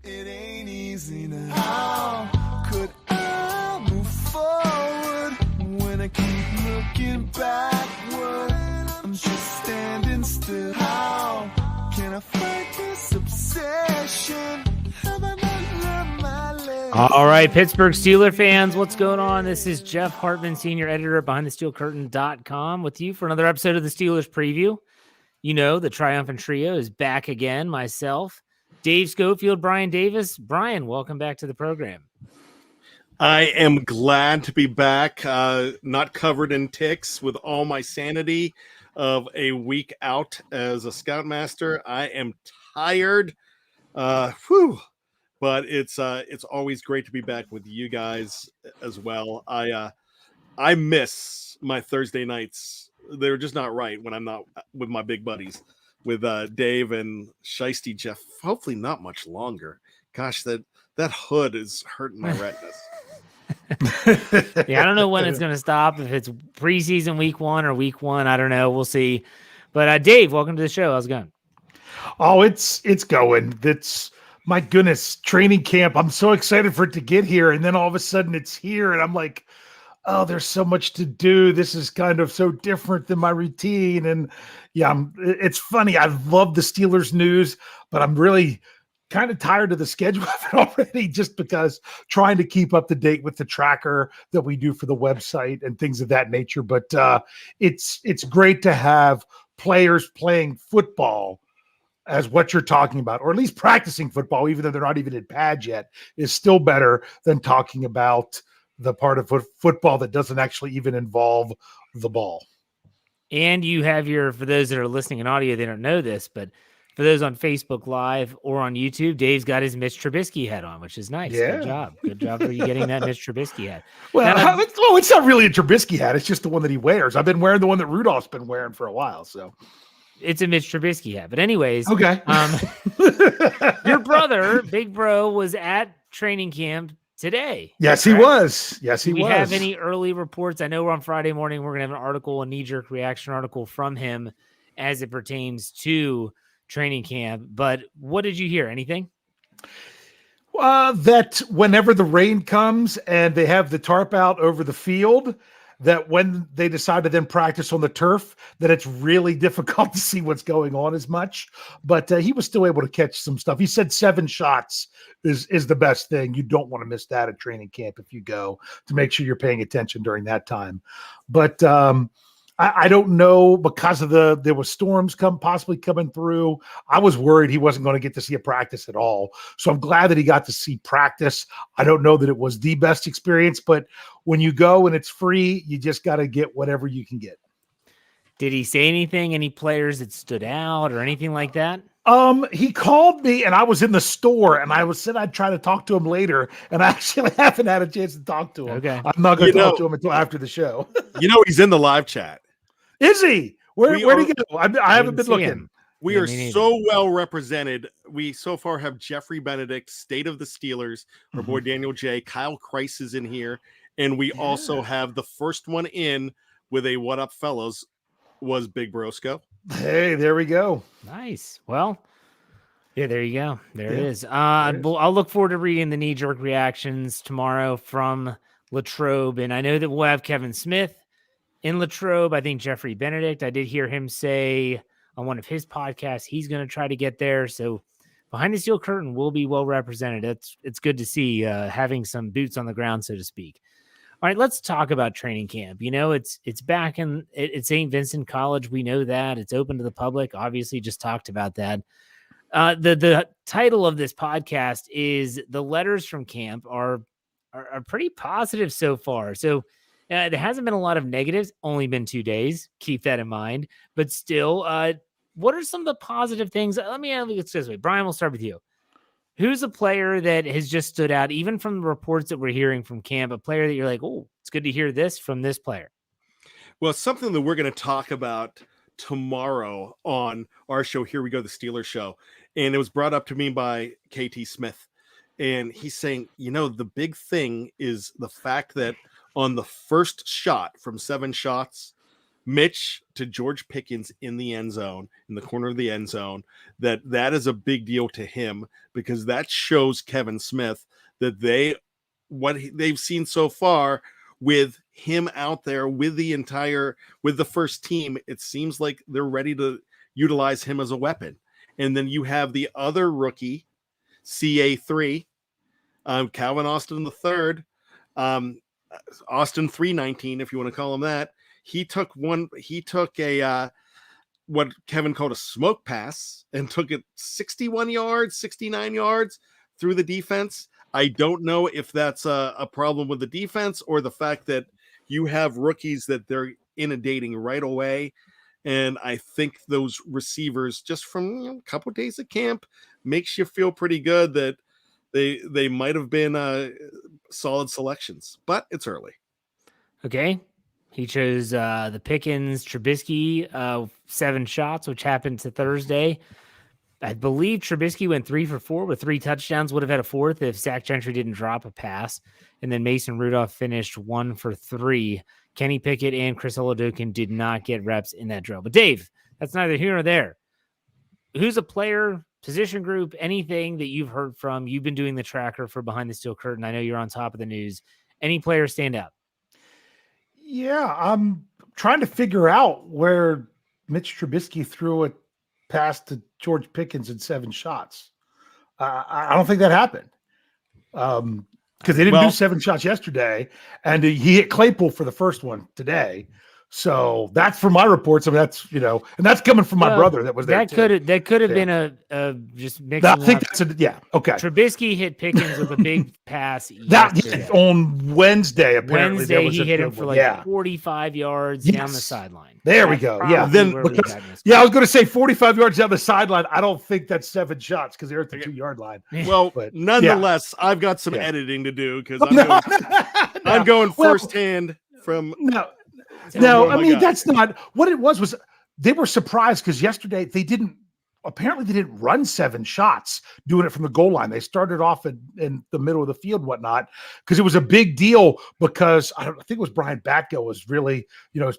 It ain't easy now. How could I move forward when I keep looking backward? I'm just standing still. How can I fight this obsession? Have I not learned my lesson? All right, Pittsburgh Steelers fans, what's going on? This is Jeff Hartman, senior editor at BehindTheSteelCurtain.com, with you for another episode of the Steelers Preview. You know, the triumphant trio is back again. Myself, Dave Schofield, Brian Davis. Brian, welcome back to the program. I am glad to be back, not covered in ticks, with all my sanity of a week out as a scoutmaster. I am tired, but it's always great to be back with you guys as well. I miss my Thursday nights. They're just not right when I'm not with my big buddies, with Dave and Shiesty Jeff. Hopefully not much longer. Gosh, that hood is hurting my retinas. Yeah, I don't know when it's going to stop, if it's preseason week 1 or week 1. I don't know. We'll see. But Dave, welcome to the show. How's it going? Oh, it's going. That's, my goodness, training camp. I'm so excited for it to get here. And then all of a sudden it's here. And I'm like, oh, there's so much to do. This is kind of so different than my routine. And yeah, it's funny. I love the Steelers news, but I'm really kind of tired of the schedule of it already, just because trying to keep up to date with the tracker that we do for the website and things of that nature. But it's great to have players playing football as what you're talking about, or at least practicing football, even though they're not even in pads yet, is still better than talking about the part of football that doesn't actually even involve the ball. And you have for those that are listening in audio, they don't know this, but for those on Facebook Live or on YouTube, Dave's got his Mitch Trubisky hat on, which is nice. Yeah. Good job. Good job for you getting that Mitch Trubisky hat. Well, it's not really a Trubisky hat. It's just the one that he wears. I've been wearing the one that Rudolph's been wearing for a while. So it's a Mitch Trubisky hat. But anyways, okay. Your brother, Big Bro, was at training camp today. Yes, he was. Yes, he was. Do we have any early reports? I know we're on Friday morning. We're going to have an article, a knee-jerk reaction article from him as it pertains to training camp. But what did you hear? Anything? That whenever the rain comes and they have the tarp out over the field, that when they decide to then practice on the turf, that it's really difficult to see what's going on as much. But he was still able to catch some stuff. He said 7 shots is the best thing. You don't want to miss that at training camp if you go, to make sure you're paying attention during that time. But I don't know, because of there was storms possibly coming through. I was worried he wasn't going to get to see a practice at all. So I'm glad that he got to see practice. I don't know that it was the best experience, but when you go and it's free, you just got to get whatever you can get. Did he say anything? Any players that stood out or anything like that? He called me and I was in the store, and I said I'd try to talk to him later, and I actually haven't had a chance to talk to him. Okay. I'm not going to talk to him until after the show. He's in the live chat. Is he? Where'd he go? I haven't been looking. Him. We are so well represented. We so far have Jeffrey Benedict, State of the Steelers, our boy Daniel J. Kyle Kreis is in here. And we also have the first one in with a What Up Fellows was Big Brosco. Hey, there we go. Nice. Well, yeah, there you go. There it is. I'll look forward to reading the knee-jerk reactions tomorrow from Latrobe. And I know that we'll have Kevin Smith in Latrobe. I think Jeffrey Benedict, I did hear him say on one of his podcasts, he's going to try to get there. So Behind the Steel Curtain will be well represented. It's good to see having some boots on the ground, so to speak. All right, let's talk about training camp. It's back at St. Vincent College. We know that. It's open to the public. Obviously, just talked about that. The title of this podcast is The Letters from Camp are pretty positive so far. So there hasn't been a lot of negatives, only been 2 days. Keep that in mind. But still, what are some of the positive things? Let me look at it this way. Brian, we'll start with you. Who's a player that has just stood out, even from the reports that we're hearing from camp, a player that you're like, oh, it's good to hear this from this player? Well, it's something that we're going to talk about tomorrow on our show. Here we go, the Steelers show. And it was brought up to me by KT Smith. And he's saying, the big thing is the fact that on the first shot from 7 shots, Mitch to George Pickens in the end zone, in the corner of the end zone, that is a big deal to him, because that shows Kevin Smith that they've seen so far with him out there with the first team. It seems like they're ready to utilize him as a weapon. And then you have the other rookie, CA3, Calvin Austin III, Austin 319, if you want to call him that. He took a what Kevin called a smoke pass and took it 61 yards, 69 yards through the defense. I don't know if that's a problem with the defense or the fact that you have rookies that they're inundating right away. And I think those receivers, just from a couple of days of camp, makes you feel pretty good that they might have been solid selections, but it's early. Okay. He chose the Pickens Trubisky 7 shots, which happened to Thursday. I believe Trubisky went 3 for 4 with 3 touchdowns, would have had a 4th if Zach Gentry didn't drop a pass. And then Mason Rudolph finished 1 for 3. Kenny Pickett and Chris Oladokun did not get reps in that drill. But Dave, that's neither here nor there. Who's a player, position group, anything that you've heard from? You've been doing the tracker for Behind the Steel Curtain. I know you're on top of the news. Any players stand out? Yeah, I'm trying to figure out where Mitch Trubisky threw a pass to George Pickens in 7 shots. I don't think that happened because they didn't do 7 shots yesterday, and he hit Claypool for the first one today. So that's from my reports. I mean, that's, and that's coming from my brother that was there. That could have been a just mixing. I think that's okay. Trubisky hit Pickens with a big pass on Wednesday. Apparently, he hit him for 45 yards down the sideline. There we go. Yeah. Then I was going to say 45 yards down the sideline. I don't think that's 7 shots because they're at the 2-yard line. Well, nonetheless, I've got some editing to do because I'm going firsthand from. No, I mean, that's not what it was they were surprised because yesterday they didn't run 7 shots doing it from the goal line. They started off in the middle of the field, whatnot, because it was a big deal because I think it was Brian Batko was really,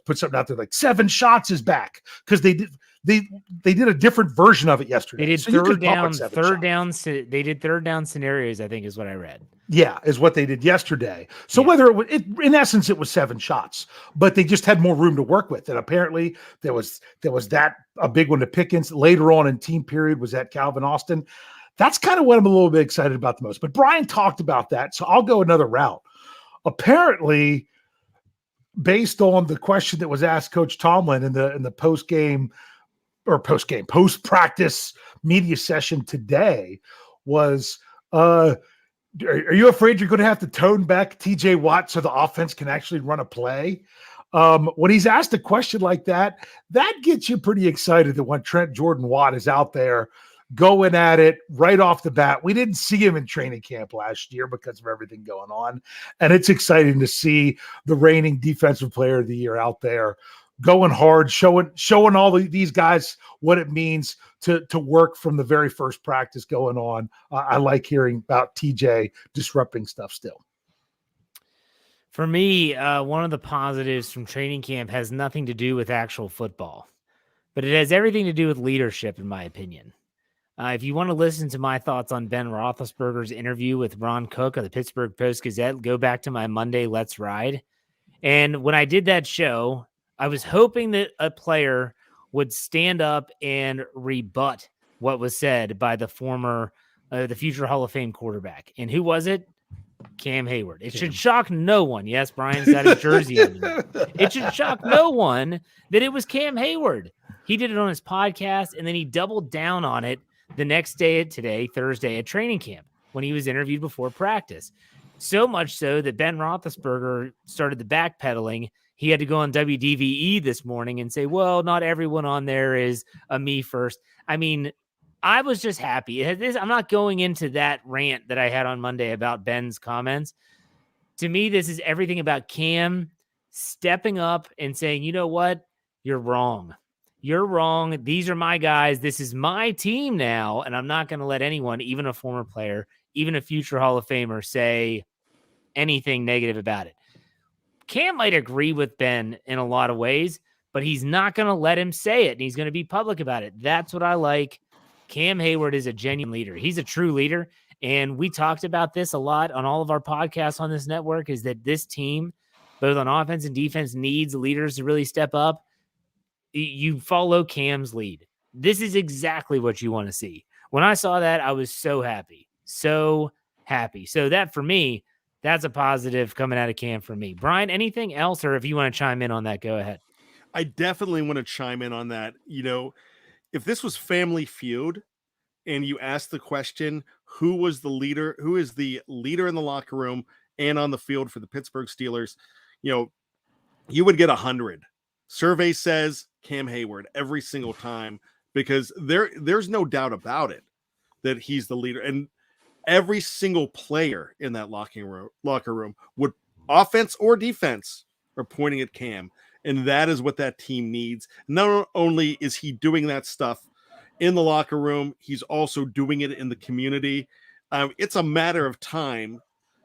put something out there like 7 shots is back because they did a different version of it yesterday. They did They did third down scenarios, I think is what I read. Yeah, is what they did yesterday. So whether in essence it was 7 shots, but they just had more room to work with. And apparently there was that a big one to Pickens. Later on in team period was that Calvin Austin. That's kind of what I'm a little bit excited about the most. But Brian talked about that, so I'll go another route. Apparently, based on the question that was asked Coach Tomlin in the post-practice media session today was are you afraid you're going to have to tone back TJ Watt so the offense can actually run a play? When he's asked a question like that, that gets you pretty excited that when Trent Jordan Watt is out there going at it right off the bat. We didn't see him in training camp last year because of everything going on. And it's exciting to see the reigning defensive player of the year out there going hard, showing all these guys what it means to work from the very first practice going on. I like hearing about TJ disrupting stuff still. For me, one of the positives from training camp has nothing to do with actual football, but it has everything to do with leadership, in my opinion. If you want to listen to my thoughts on Ben Roethlisberger's interview with Ron Cook of the Pittsburgh Post-Gazette, go back to my Monday Let's Ride. And when I did that show, I was hoping that a player would stand up and rebut what was said by the future Hall of Fame quarterback. And who was it? Cam Hayward. It should shock no one. Yes, Brian's got his jersey on. It should shock no one that it was Cam Hayward. He did it on his podcast, and then he doubled down on it the next day Thursday at training camp when he was interviewed before practice. So much so that Ben Roethlisberger started the backpedaling. He had to go on WDVE this morning and say, well, not everyone on there is a me first. I mean, I was just happy. I'm not going into that rant that I had on Monday about Ben's comments. To me, this is everything about Cam stepping up and saying, you know what? You're wrong. You're wrong. These are my guys. This is my team now. And I'm not going to let anyone, even a former player, even a future Hall of Famer, say anything negative about it. Cam might agree with Ben in a lot of ways, but he's not going to let him say it, and he's going to be public about it. That's what I like. Cam Hayward is a genuine leader. He's a true leader, and we talked about this a lot on all of our podcasts on this network, is that this team, both on offense and defense, needs leaders to really step up. You follow Cam's lead. This is exactly what you want to see. When I saw that, I was so happy. So happy. So that, for me, that's a positive coming out of Cam for me. Brian, anything else, or if you want to chime in on that, go ahead. I definitely want to chime in on that. If this was Family Feud and you asked the question, who is the leader in the locker room and on the field for the Pittsburgh Steelers, you would get 100. Survey says Cam Hayward every single time, because there's no doubt about it that he's the leader. And every single player in that locker room, would offense or defense, are pointing at Cam. And that is what that team needs. Not only is he doing that stuff in the locker room, he's also doing it in the community. It's a matter of time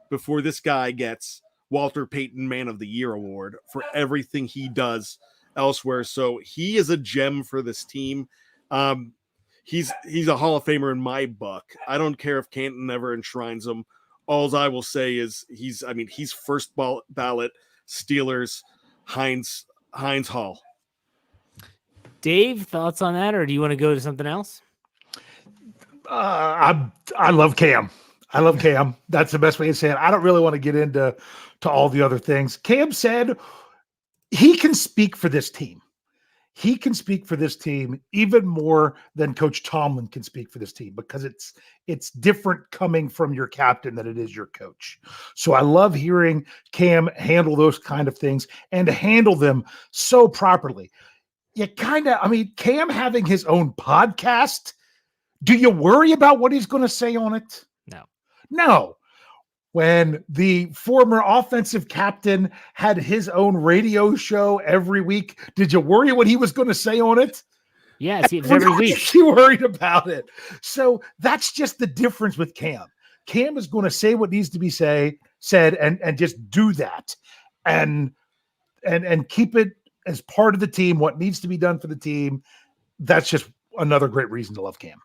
before this guy gets Walter Payton Man of the Year award for everything he does elsewhere. So he is a gem for this team. He's a Hall of Famer in my book. I don't care if Canton never enshrines him. All I will say is he's first ballot Steelers Heinz Hall. Dave, thoughts on that, or do you want to go to something else? I love Cam. I love Cam. That's the best way to say it. I don't really want to get into all the other things. Cam said he can speak for this team. He can speak for this team even more than Coach Tomlin can speak for this team, because it's different coming from your captain than it is your coach. So I love hearing Cam handle those kind of things and handle them so properly. Cam having his own podcast, do you worry about what he's going to say on it? No. When the former offensive captain had his own radio show every week, did you worry what he was going to say on it? Yes, it was every week. You worried about it. So that's just the difference with Cam. Cam is going to say what needs to be said and just do that and keep it as part of the team, what needs to be done for the team. That's just another great reason to love Cam.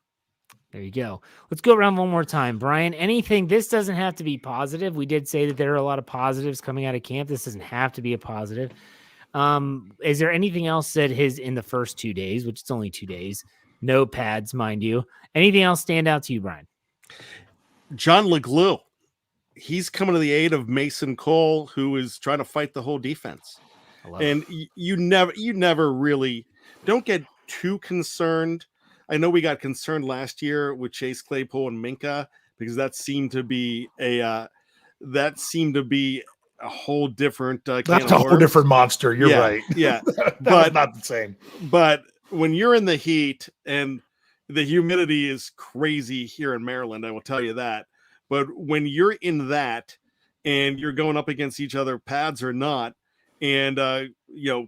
There you go. Let's go around one more time. Brian, anything? This doesn't have to be positive. We did say that there are a lot of positives coming out of camp. This doesn't have to be a positive. Is there anything else that in the first 2 days, which it's only 2 days, no pads, mind you, anything else stand out to you, Brian? John LeGlue. He's coming to the aid of Mason Cole, who is trying to fight the whole defense. And you never really don't get too concerned. I know we got concerned last year with Chase Claypool and Minka, because that seemed to be a whole different that's a whole different monster. You're right. Yeah. But not the same. But when you're in the heat, and the humidity is crazy here in Maryland, I will tell you that. But when you're in that and you're going up against each other, pads or not, and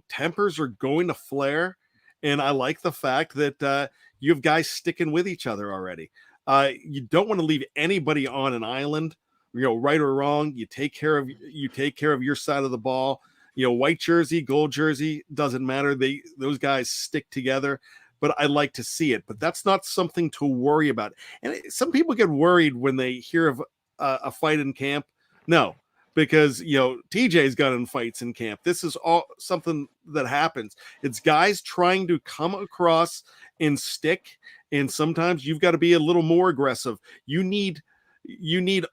tempers are going to flare. And I like the fact that you have guys sticking with each other already. You don't want to leave anybody on an island, right or wrong. You take care of your side of the ball. White jersey, gold jersey, doesn't matter. Those guys stick together. But I like to see it. But that's not something to worry about. And some people get worried when they hear of a fight in camp. No, because TJ's got in fights in camp. This is all something that happens. It's guys trying to come across and stick, and sometimes you've got to be a little more aggressive. You need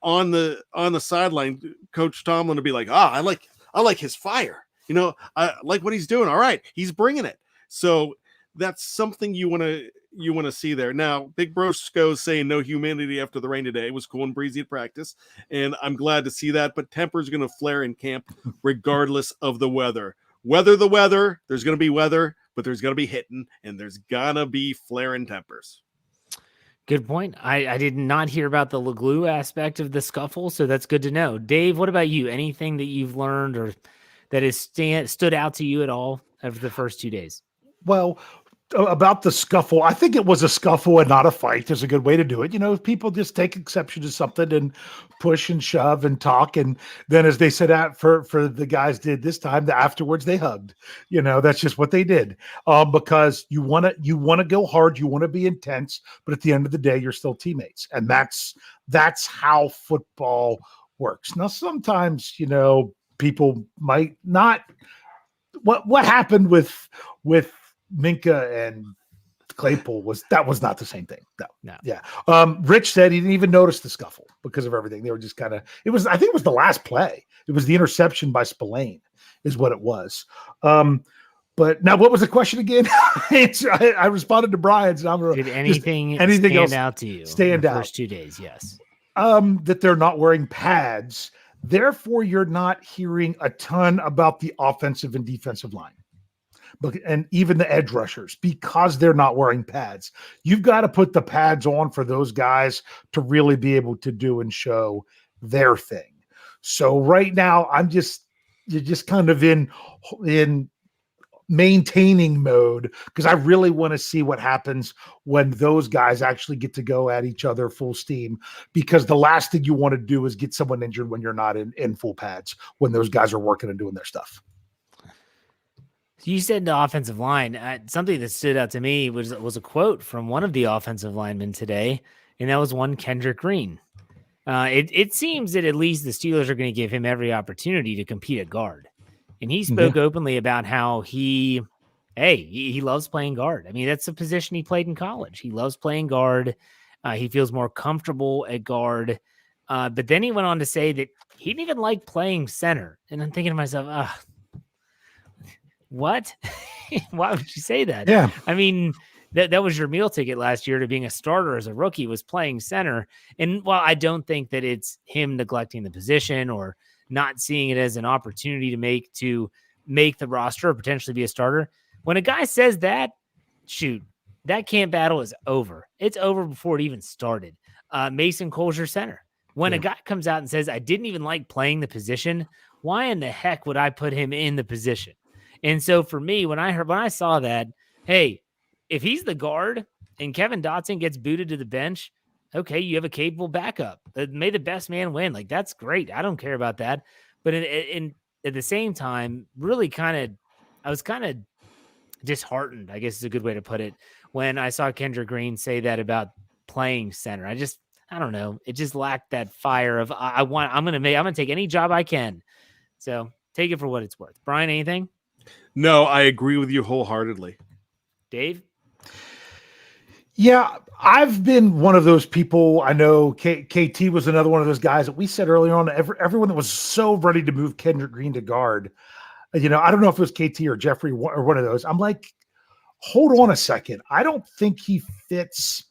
on the sideline, Coach Tomlin to be like, I like his fire. I like what he's doing. All right, he's bringing it. So that's something you want to see there. Now, Big Brosko's saying no humidity after the rain today. It was cool and breezy at practice, and I'm glad to see that. But temper's going to flare in camp regardless of the weather. The weather, there's going to be weather, but there's going to be hitting, and there's going to be flaring tempers. Good point. I did not hear about the LeGlue aspect of the scuffle, so that's good to know. Dave, what about you? Anything that you've learned or that has stood out to you at all of the first 2 days? Well, about the scuffle. I think it was a scuffle and not a fight. There's a good way to do it. People just take exception to something and push and shove and talk. And then, as they said out for the guys did this time, afterwards they hugged. That's just what they did. Because you want to go hard, you want to be intense, but at the end of the day, you're still teammates, and that's how football works. Now, sometimes people might not. What happened with Minka and Claypool was not the same thing. No. Yeah. Rich said he didn't even notice the scuffle because of everything. They were just I think it was the last play. It was the interception by Spillane is what it was. But now what was the question again? I responded to Brian's. Did anything stand else out to you stand out? First 2 days? Yes. That they're not wearing pads. Therefore, you're not hearing a ton about the offensive and defensive line. And even the edge rushers, because they're not wearing pads. You've got to put the pads on for those guys to really be able to do and show their thing. So right now, you're just kind of in maintaining mode, because I really want to see what happens when those guys actually get to go at each other full steam, because the last thing you want to do is get someone injured when you're not in full pads, when those guys are working and doing their stuff. You said the offensive line. Something that stood out to me was a quote from one of the offensive linemen today, and that was one Kendrick Green. It seems that at least the Steelers are going to give him every opportunity to compete at guard. And he spoke openly about how he loves playing guard. I mean, that's the position he played in college. He loves playing guard. He feels more comfortable at guard. But then he went on to say that he didn't even like playing center. And I'm thinking to myself, what? Why would you say that? Yeah. I mean, that was your meal ticket last year to being a starter as a rookie, was playing center. And while I don't think that it's him neglecting the position or not seeing it as an opportunity to make the roster or potentially be a starter, when a guy says that, shoot, that camp battle is over. It's over before it even started. Mason Cole's your center. When a guy comes out and says, I didn't even like playing the position, why in the heck would I put him in the position? And so for me, when I saw that, hey, if he's the guard and Kevin Dotson gets booted to the bench, okay, you have a capable backup. May the best man win. Like, that's great. I don't care about that. But at the same time, really I was kind of disheartened, I guess is a good way to put it, when I saw Kendrick Green say that about playing center. I don't know. It just lacked that fire of I'm going to take any job I can. So take it for what it's worth. Brian, anything? No, I agree with you wholeheartedly. Dave? Yeah, I've been one of those people. I know KT was another one of those guys that we said earlier on, everyone that was so ready to move Kendrick Green to guard. I don't know if it was KT or Jeffrey or one of those. I'm like, hold on a second. I don't think he fits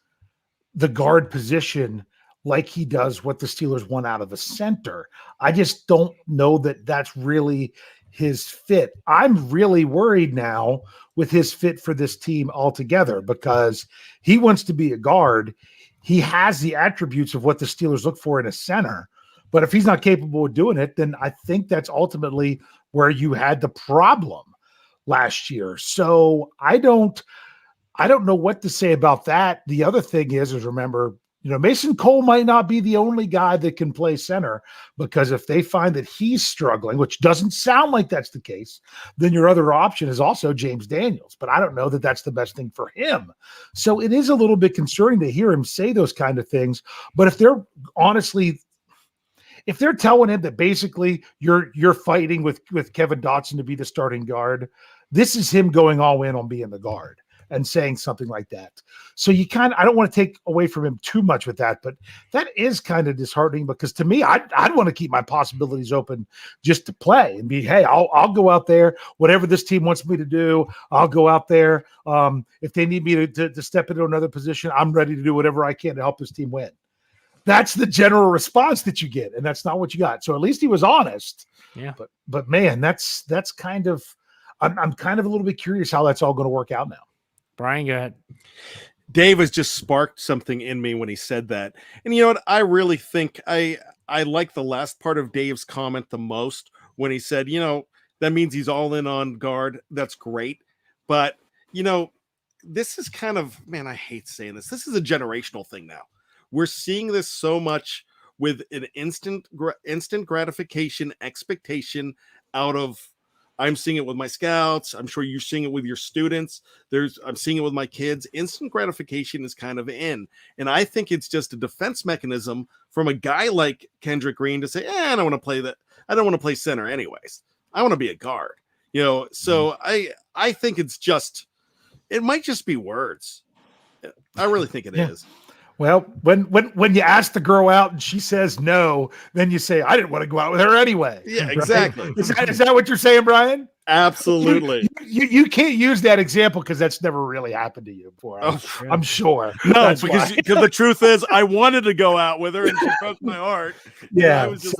the guard position like he does what the Steelers want out of a center. I just don't know that that's really his fit. I'm really worried now with his fit for this team altogether, because he wants to be a guard. He has the attributes of what the Steelers look for in a center, but if he's not capable of doing it, then I think that's ultimately where you had the problem last year. So I don't know what to say about that. The other thing is remember, Mason Cole might not be the only guy that can play center, because if they find that he's struggling, which doesn't sound like that's the case, then your other option is also James Daniels. But I don't know that that's the best thing for him. So it is a little bit concerning to hear him say those kind of things. But if they're telling him that basically you're fighting with Kevin Dotson to be the starting guard, this is him going all in on being the guard and saying something like that. So I don't want to take away from him too much with that, but that is kind of disheartening, because to me, I'd want to keep my possibilities open just to play and be, hey, I'll go out there, whatever this team wants me to do, I'll go out there. If they need me to step into another position, I'm ready to do whatever I can to help this team win. That's the general response that you get, and that's not what you got. So at least he was honest. Yeah. But man, that's kind of, I'm kind of a little bit curious how that's all going to work out now. Brian, go ahead. Dave has just sparked something in me when he said that. And you know what? I really think I like the last part of Dave's comment the most, when he said, that means he's all in on guard. That's great. But, this is kind of, man, I hate saying this. This is a generational thing now. We're seeing this so much with an instant gratification expectation out of, I'm seeing it with my scouts. I'm sure you're seeing it with your students. I'm seeing it with my kids. Instant gratification is kind of in. And I think it's just a defense mechanism from a guy like Kendrick Green to say, I don't want to play that. I don't want to play center anyways. I want to be a guard, so I think it might just be words. I really think it is. Well, when you ask the girl out and she says no, then you say, I didn't want to go out with her anyway. Yeah, right? exactly. Is that what you're saying, Brian? Absolutely. You can't use that example because that's never really happened to you before. I'm sure. No, that's because the truth is, I wanted to go out with her and she broke my heart. Yeah, I was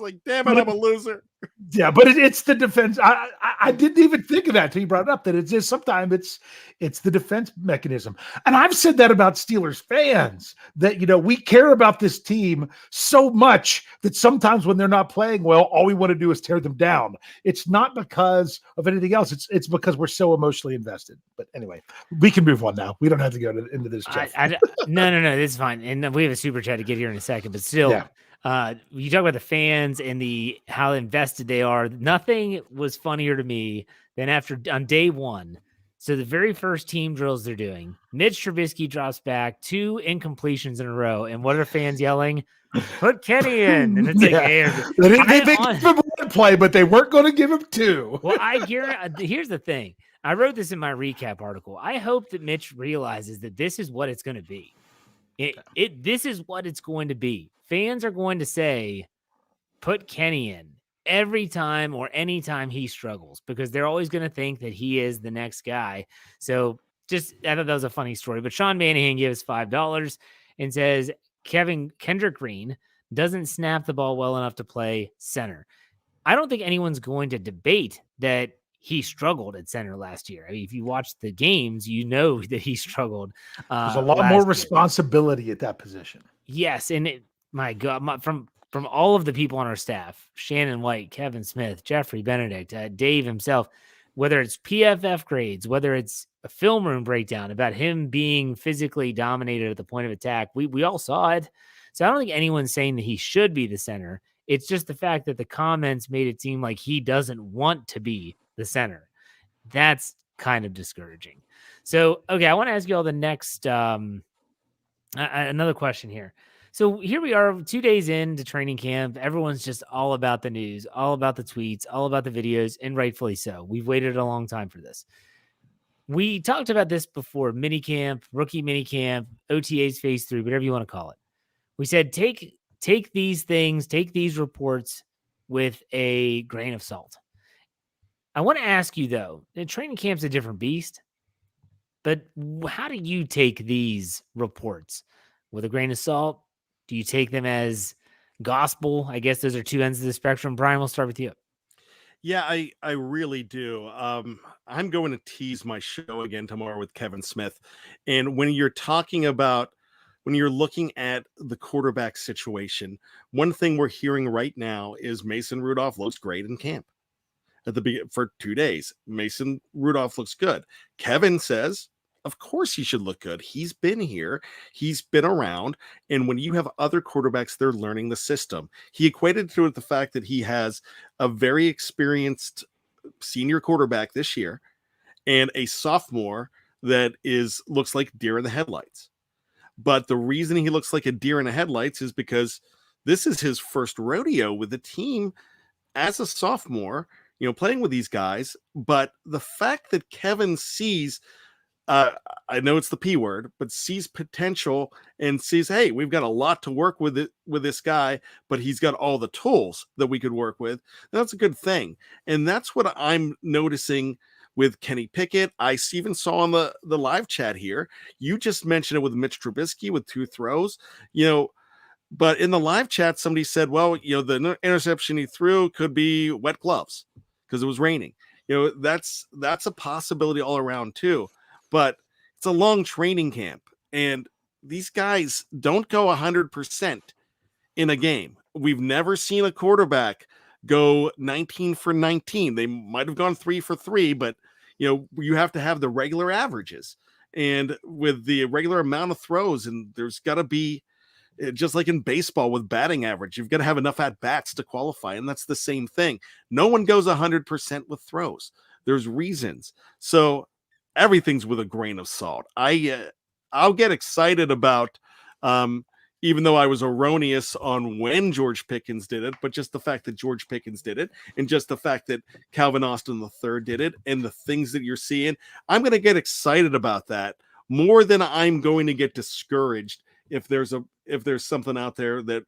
like, damn it, I'm a loser. Yeah, but it's the defense. I didn't even think of that till you brought it up. That it's just sometimes it's the defense mechanism, and I've said that about Steelers fans that we care about this team so much that sometimes when they're not playing well, all we want to do is tear them down. It's not because of anything else. It's because we're so emotionally invested. But anyway, we can move on now. We don't have to go into this. Jeff. No, this is fine. And we have a super chat to get here in a second, but still. Yeah. You talk about the fans and how invested they are. Nothing was funnier to me than on day one. So the very first team drills they're doing, Mitch Trubisky drops back 2 incompletions in a row. And what are fans yelling? Put Kenny in. And it's they gave him 1 play, but they weren't going to give him 2. Well, I guarantee. Here's the thing. I wrote this in my recap article. I hope that Mitch realizes that this is what it's going to be. This is what it's going to be. Fans are going to say, put Kenny in every time or anytime he struggles, because they're always going to think that he is the next guy. So I thought that was a funny story. But Sean Manahan gives $5 and says, Kendrick Green doesn't snap the ball well enough to play center. I don't think anyone's going to debate that he struggled at center last year. I mean, if you watch the games, you know that he struggled. There's a lot more responsibility at that position. Yes, and my God, from all of the people on our staff, Shannon White, Kevin Smith, Jeffrey Benedict, Dave himself, whether it's PFF grades, whether it's a film room breakdown about him being physically dominated at the point of attack, we all saw it. So I don't think anyone's saying that he should be the center. It's just the fact that the comments made it seem like he doesn't want to be the center. That's kind of discouraging. So, okay, I want to ask you all the next, another question here. So here we are 2 days into training camp. Everyone's just all about the news, all about the tweets, all about the videos, and rightfully so. We've waited a long time for this. We talked about this before, minicamp, rookie minicamp, OTAs phase 3, whatever you want to call it. We said, take these things, take these reports with a grain of salt. I want to ask you, though, training camp's a different beast, but how do you take these reports? With a grain of salt? Do you take them as gospel? I guess those are 2 ends of the spectrum. Brian, we'll start with you. Yeah, I really do. I'm going to tease my show again tomorrow with Kevin Smith. And when you're looking at the quarterback situation, one thing we're hearing right now is Mason Rudolph looks great in camp. For 2 days, Mason Rudolph looks good. Kevin says, of course he should look good. He's been here. He's been around. And when you have other quarterbacks, they're learning the system. He equated to it the fact that he has a very experienced senior quarterback this year and a sophomore that looks like deer in the headlights. But the reason he looks like a deer in the headlights is because this is his first rodeo with the team as a sophomore, playing with these guys. But the fact that Kevin sees, I know it's the P word, but sees potential and sees, hey, we've got a lot to work with this guy, but he's got all the tools that we could work with. That's a good thing. And that's what I'm noticing with Kenny Pickett. I even saw on the live chat here, you just mentioned it with Mitch Trubisky with 2 throws, but in the live chat, somebody said, well, the interception he threw could be wet gloves because it was raining. That's a possibility all around too. But it's a long training camp, and these guys don't go 100% in a game. We've never seen a quarterback go 19 for 19. They might have gone 3 for 3, but you have to have the regular averages. And with the regular amount of throws, and there's got to be, just like in baseball with batting average, you've got to have enough at bats to qualify. And that's the same thing. No one goes 100% with throws. There's reasons. So everything's with a grain of salt. I'll get excited about, even though I was erroneous on when George Pickens did it, but just the fact that George Pickens did it, and just the fact that Calvin Austin III did it, and the things that you're seeing, I'm going to get excited about that more than I'm going to get discouraged if there's something out there that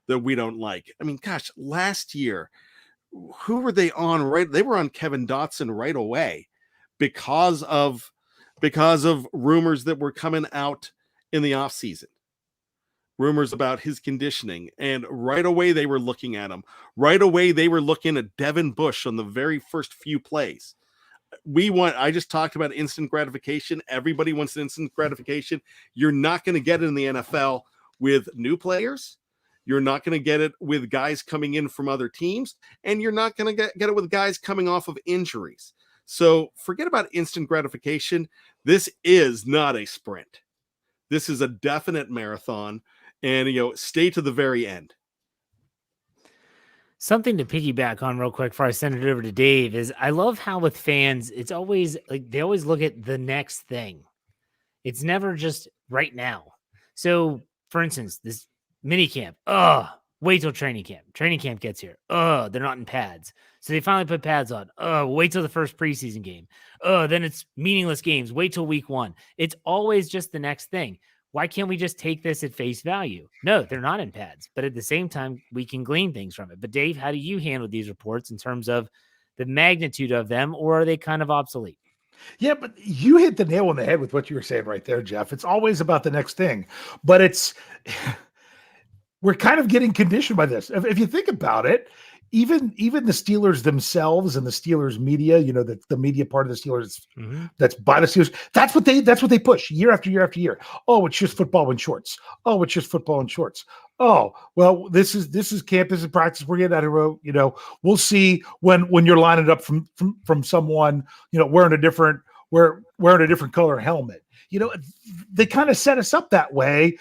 we don't like. I mean, gosh, last year, who were they on? Right, they were on Kevin Dotson right away because of rumors that were coming out in the offseason. Rumors about his conditioning, and right away they were looking at him. Right away they were looking at Devin Bush on the very first few plays. I just talked about instant gratification. Everybody wants instant gratification. You're not going to get it in the NFL with new players. You're not going to get it with guys coming in from other teams, and you're not going to get it with guys coming off of injuries. So forget about instant gratification. This is not a sprint. This is a definite marathon. And, stay to the very end. Something to piggyback on real quick before I send it over to Dave is I love how with fans, it's always like they always look at the next thing. It's never just right now. So, for instance, this mini camp, wait till training camp. Training camp gets here. They're not in pads. So they finally put pads on. Wait till the first preseason game. Then it's meaningless games. Wait till week 1. It's always just the next thing. Why can't we just take this at face value? No, they're not in pads, but at the same time, we can glean things from it. But Dave, how do you handle these reports in terms of the magnitude of them, or are they kind of obsolete? Yeah, but you hit the nail on the head with what you were saying right there, Jeff. It's always about the next thing, but we're kind of getting conditioned by this. If you think about it, even the Steelers themselves and the Steelers media, the media part of the Steelers that's by the Steelers, that's what they push year after year after year. Oh, it's just football in shorts. Oh, it's just football in shorts. Oh, well, this is camp, this is practice. We're getting out of we'll see when you're lining up from someone, wearing a different color helmet. They kind of set us up that way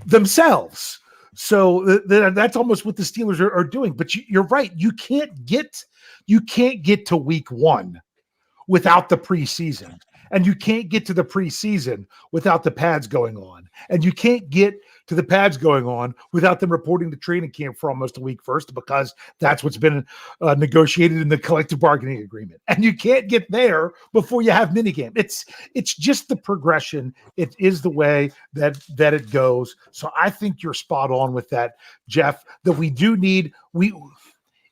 themselves. So that's almost what the Steelers are doing. But you're right. You can't get to week 1 without the preseason, and you can't get to the preseason without the pads going on, and you can't get to the pads going on without them reporting to training camp for almost a week first, because that's what's been negotiated in the collective bargaining agreement. And you can't get there before you have minicamp. It's just the progression. It is the way that it goes. So I think you're spot on with that, Jeff, that we do need,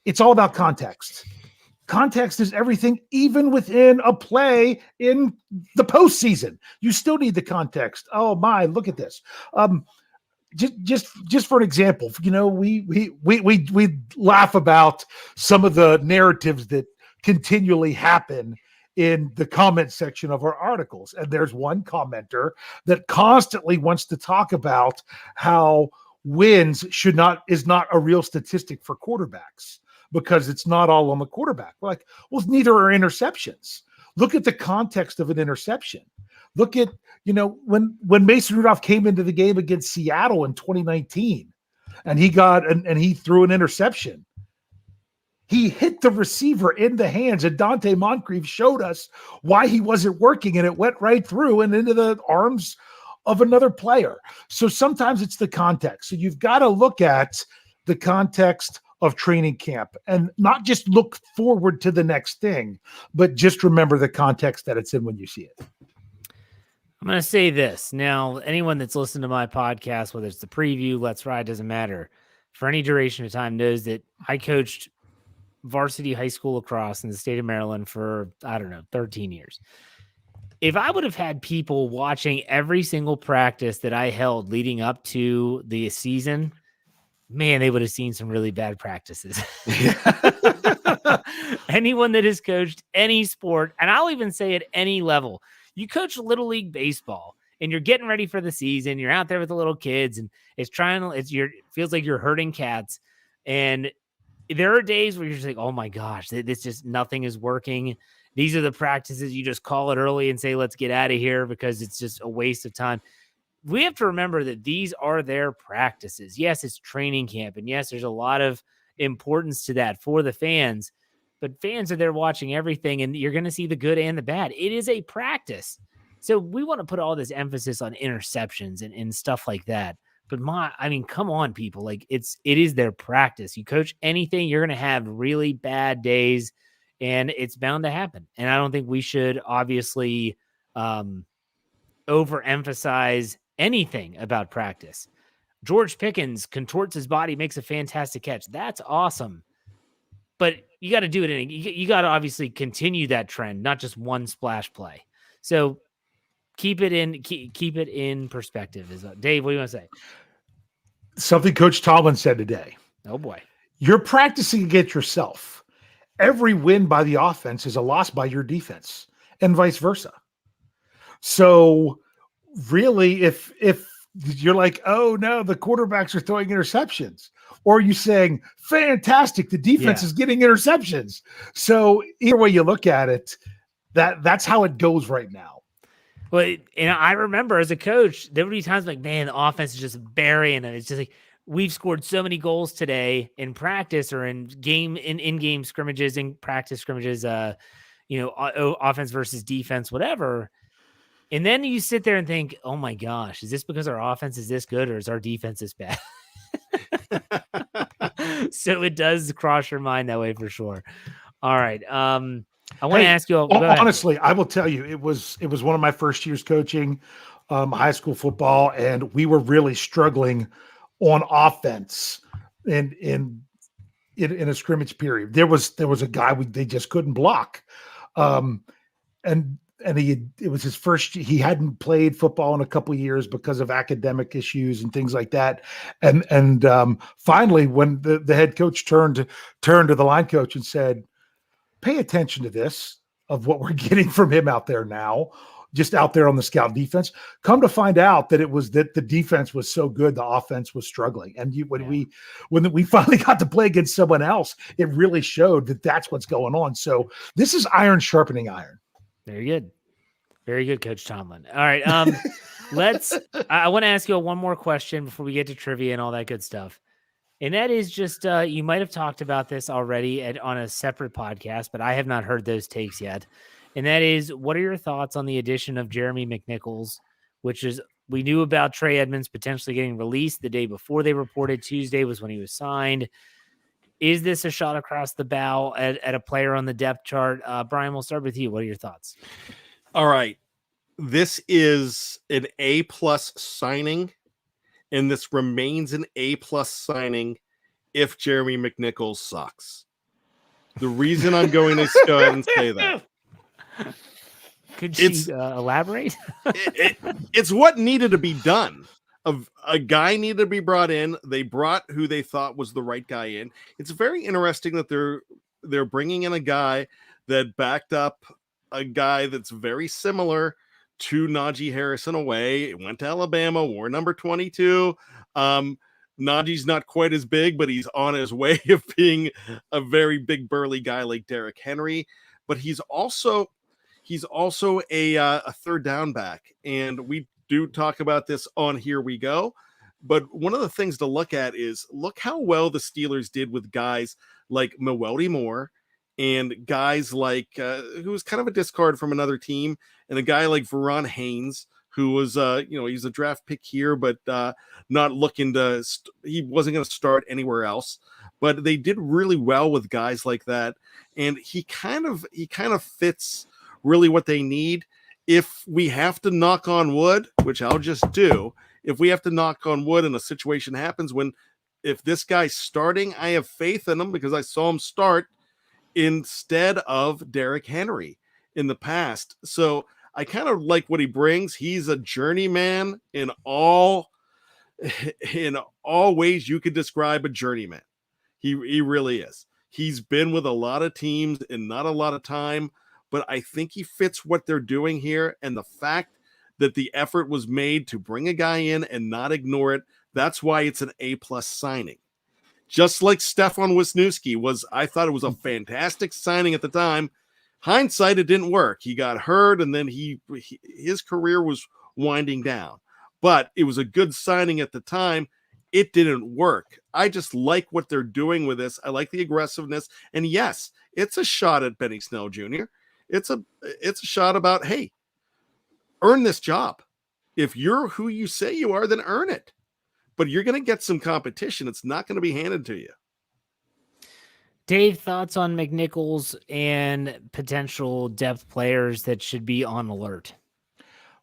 it's all about context. Context is everything, even within a play in the postseason. You still need the context. Oh my, look at this. Just for an example, we laugh about some of the narratives that continually happen in the comment section of our articles. And there's one commenter that constantly wants to talk about how wins is not a real statistic for quarterbacks, because it's not all on the quarterback. We're like, well, neither are interceptions. Look at the context of an interception. Look at, when Mason Rudolph came into the game against Seattle in 2019, and he threw an interception. He hit the receiver in the hands, and Dante Moncrief showed us why he wasn't working, and it went right through and into the arms of another player. So sometimes it's the context. So you've got to look at the context of training camp and not just look forward to the next thing, but just remember the context that it's in when you see it. I'm going to say this. Now, anyone that's listened to my podcast, whether it's the preview, Let's Ride, doesn't matter, for any duration of time, knows that I coached varsity high school lacrosse in the state of Maryland for, 13 years. If I would have had people watching every single practice that I held leading up to the season, man, they would have seen some really bad practices. Anyone that has coached any sport, and I'll even say at any level, you coach Little League baseball and you're getting ready for the season. You're out there with the little kids and it feels like you're herding cats. And there are days where you're just like, oh my gosh, this just nothing is working. these are the practices. You just call it early and say, let's get out of here because it's just a waste of time. We have to remember that these are their practices. Yes, it's training camp. And yes, there's a lot of importance to that for the fans, but fans are there watching everything and you're going to see the good and the bad. It is a practice. So we want to put all this emphasis on interceptions and stuff like that. But come on, people, like it is their practice. You coach anything, you're going to have really bad days and it's bound to happen. And I don't think we should obviously overemphasize anything about practice. George Pickens contorts his body, makes a fantastic catch. That's awesome. But you got to do it. You got to obviously continue that trend, not just one splash play. So keep it in perspective. Dave, what do you want to say? Something Coach Tomlin said today. Oh boy. You're practicing against yourself. Every win by the offense is a loss by your defense and vice versa. So really, if you're like, oh no, the quarterbacks are throwing interceptions, or are you saying, fantastic, the defense is getting interceptions. So either way you look at it, that's how it goes right now. Well, and I remember as a coach, there would be times like, man, the offense is just burying it. It's just like, we've scored so many goals today in practice or in in-game scrimmages, in practice scrimmages, offense versus defense, whatever. And then you sit there and think, oh my gosh, is this because our offense is this good or is our defense this bad? So it does cross your mind that way for sure. All right. I want to ask you. Honestly, I will tell you, it was one of my first years coaching high school football, and we were really struggling on offense in a scrimmage period. There was a guy they just couldn't block, and it was his first. He hadn't played football in a couple of years because of academic issues and things like that. And finally, when the head coach turned to the line coach and said, "Pay attention to this of what we're getting from him out there now, just out there on the scout defense." Come to find out that it was that the defense was so good, the offense was struggling. And when we finally got to play against someone else, it really showed that that's what's going on. So this is iron sharpening iron. Very good. Very good, Coach Tomlin. All right. I want to ask you one more question before we get to trivia and all that good stuff. And that is just, you might have talked about this already on a separate podcast, but I have not heard those takes yet. And that is, what are your thoughts on the addition of Jeremy McNichols, which is, we knew about Trey Edmonds potentially getting released the day before they reported. Tuesday was when he was signed. Is this a shot across the bow at a player on the depth chart? Brian, we'll start with you. What are your thoughts? All right. This is an A+ signing, and this remains an A+ signing if Jeremy McNichols sucks. The reason I'm going to go ahead and say that. Could you elaborate? It's what needed to be done. A guy needed to be brought in. They brought who they thought was the right guy in. It's very interesting that they're bringing in a guy that backed up a guy that's very similar to Najee Harris in a way. It went to Alabama, wore number 22. Najee's not quite as big, but he's on his way of being a very big burly guy like Derrick Henry. But he's also a third down back, and we do talk about this on Here We Go. But one of the things to look at is look how well the Steelers did with guys like Mewelde Moore and guys like who was kind of a discard from another team, and a guy like Verron Haynes, who was he's a draft pick here, but not looking to he wasn't going to start anywhere else. But they did really well with guys like that, and he kind of fits really what they need. If we have to knock on wood, which I'll just do, if we have to knock on wood and a situation happens if this guy's starting, I have faith in him because I saw him start instead of Derrick Henry in the past. So I kind of like what he brings. He's a journeyman in all ways you could describe a journeyman. He really is. He's been with a lot of teams and not a lot of time, but I think he fits what they're doing here. And the fact that the effort was made to bring a guy in and not ignore it, that's why it's an A+ signing. Just like Stefan Wisniewski I thought it was a fantastic signing at the time, Hindsight, it didn't work. He got hurt, and then his career was winding down. But it was a good signing at the time. It didn't work. I just like what they're doing with this. I like the aggressiveness. And yes, it's a shot at Benny Snell Jr. It's a shot about, hey, earn this job. If you're who you say you are, then earn it. But you're going to get some competition. It's not going to be handed to you. Dave, thoughts on McNichols and potential depth players that should be on alert?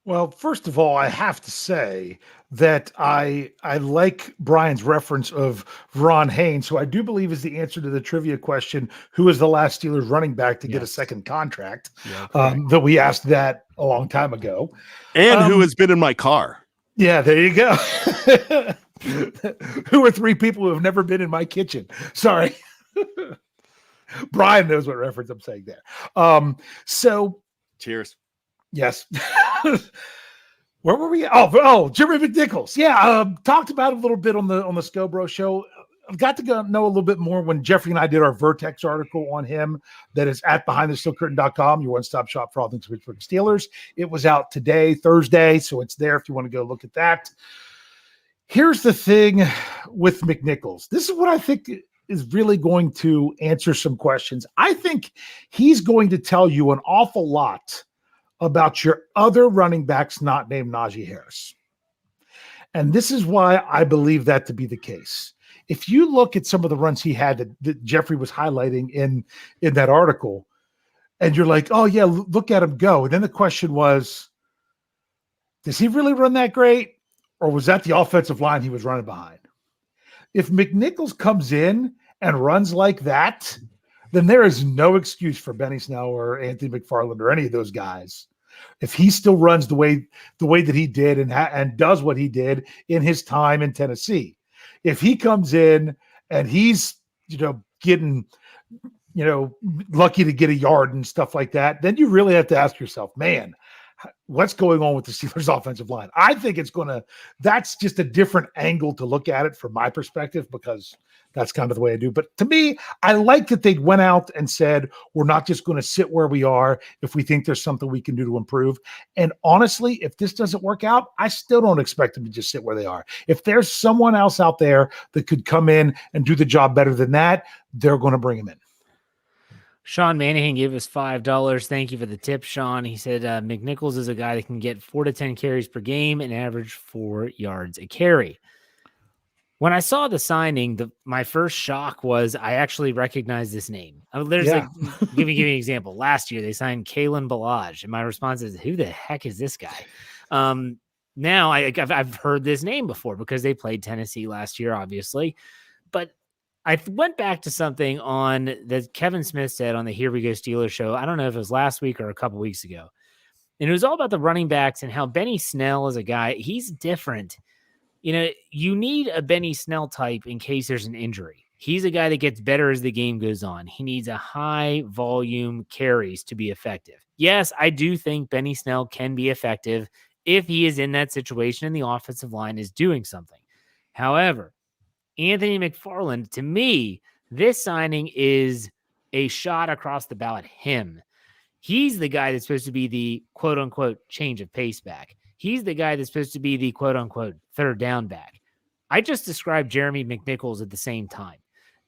Well, first of all, I have to say that I like Brian's reference of Ron Haynes, who I do believe is the answer to the trivia question, who was the last Steelers running back to get a second contract, that we asked that a long time ago. And who has been in my car. Yeah, there you go. Who are three people who have never been in my kitchen? Sorry. Brian knows what reference I'm saying there. So cheers. Yes. Where were we? Oh, Jeremy McNichols. Yeah, talked about it a little bit on the Scobro show. I've got to know a little bit more when Jeffrey and I did our Vertex article on him that is at behindthesteelcurtain.com, your one-stop shop for all things Pittsburgh Steelers. It was out today, Thursday, so it's there if you want to go look at that. Here's the thing with McNichols. This is what I think is really going to answer some questions. I think he's going to tell you an awful lot about your other running backs not named Najee Harris. And this is why I believe that to be the case. If you look at some of the runs he had that Jeffrey was highlighting in that article, and you're like, oh, yeah, look at him go. And then the question was, does he really run that great? Or was that the offensive line he was running behind? If McNichols comes in and runs like that, then there is no excuse for Benny Snell or Anthony McFarland or any of those guys. If he still runs the way that he did and does what he did in his time in Tennessee, if he comes in and he's getting lucky to get a yard and stuff like that, then you really have to ask yourself, man, what's going on with the Steelers offensive line? I think that's just a different angle to look at it from my perspective, because that's kind of the way I do. But to me, I like that they went out and said, we're not just going to sit where we are if we think there's something we can do to improve. And honestly, if this doesn't work out, I still don't expect them to just sit where they are. If there's someone else out there that could come in and do the job better than that, they're going to bring him in. Sean Manahan gave us $5. Thank you for the tip, Sean. He said McNichols is a guy that can get 4 to 10 carries per game and average 4 yards a carry. When I saw the signing, my first shock was I actually recognized this name. Give me an example. Last year, they signed Kalen Ballage, and my response is, who the heck is this guy? Now I've heard this name before because they played Tennessee last year, obviously. But I went back to something that Kevin Smith said on the Here We Go Steelers show. I don't know if it was last week or a couple weeks ago. And it was all about the running backs and how Benny Snell is a guy. He's different. You need a Benny Snell type in case there's an injury. He's a guy that gets better as the game goes on. He needs a high volume carries to be effective. Yes, I do think Benny Snell can be effective if he is in that situation and the offensive line is doing something. However, Anthony McFarland, to me, this signing is a shot across the bow at him. He's the guy that's supposed to be the quote-unquote change of pace back. He's the guy that's supposed to be the quote-unquote third down back. I just described Jeremy McNichols at the same time.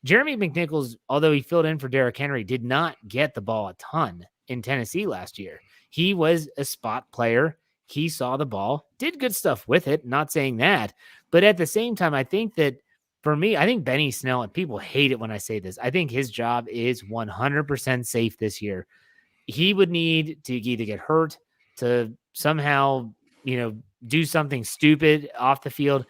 Jeremy McNichols, although he filled in for Derrick Henry, did not get the ball a ton in Tennessee last year. He was a spot player. He saw the ball, did good stuff with it, not saying that. But at the same time, I think that for me, I think Benny Snell, and people hate it when I say this, I think his job is 100% safe this year. He would need to either get hurt, to somehow, do something stupid off the field.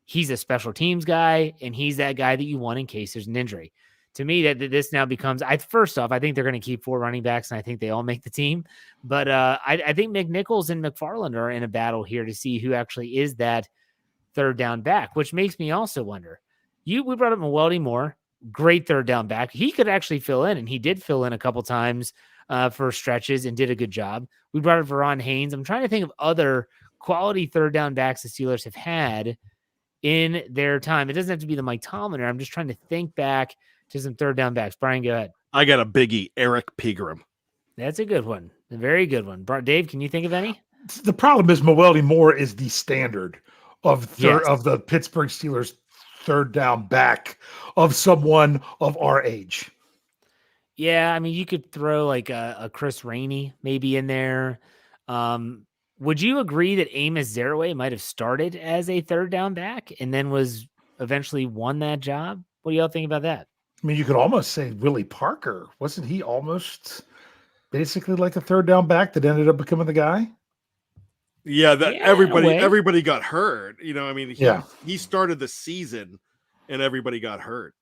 He's a special teams guy, and he's that guy that you want in case there's an injury. To me, that this now becomes, first off, I think they're going to keep 4 running backs, and I think they all make the team. But I think McNichols and McFarland are in a battle here to see who actually is that third down back, which makes me also wonder. We brought up Mwelde Moore, great third down back. He could actually fill in, and he did fill in a couple times for stretches and did a good job. We brought up Ron Haynes. I'm trying to think of other quality third down backs the Steelers have had in their time. It doesn't have to be the Mike Tomlin. I'm just trying to think back to some third down backs. Brian, go ahead. I got a biggie, Eric Pegram. That's a good one. A very good one. Dave, can you think of any? The problem is Moelle Moore is the standard of Yes. of the Pittsburgh Steelers third down back of someone of our age. Yeah, I mean, you could throw like a Chris Rainey maybe in there. Would you agree that Amos Zaraway might have started as a third down back and then was eventually won that job? What do y'all think about that? I mean, you could almost say Willie Parker. Wasn't he almost basically like a third down back that ended up becoming the guy? Yeah, that Yeah, in a way. everybody got hurt. You know, I mean, Yeah. he started the season and everybody got hurt.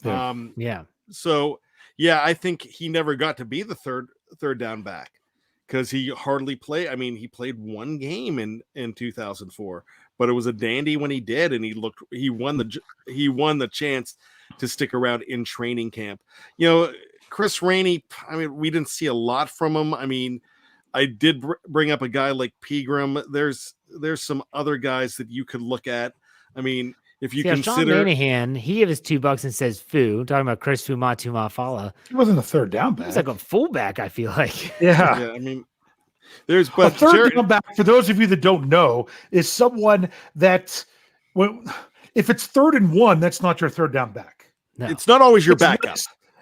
Yeah. Yeah. So yeah, I think he never got to be the third down back because he hardly played. I mean, he played one game in 2004, but it was a dandy when he did, and he won the chance to stick around in training camp. You know, Chris Rainey, I mean, we didn't see a lot from him. I mean, I did bring up a guy like Pegram. There's some other guys that you could look at. I mean, if you consider Sean Manahan, he gave us $2 and says "foo." Talking about Chris Fumatufala. He wasn't a third down back. He's like a fullback. I feel like. Yeah. I mean, there's A third down back, for those of you that don't know, is someone that if it's 3rd and 1, that's not your third down back. No. It's not always your backup.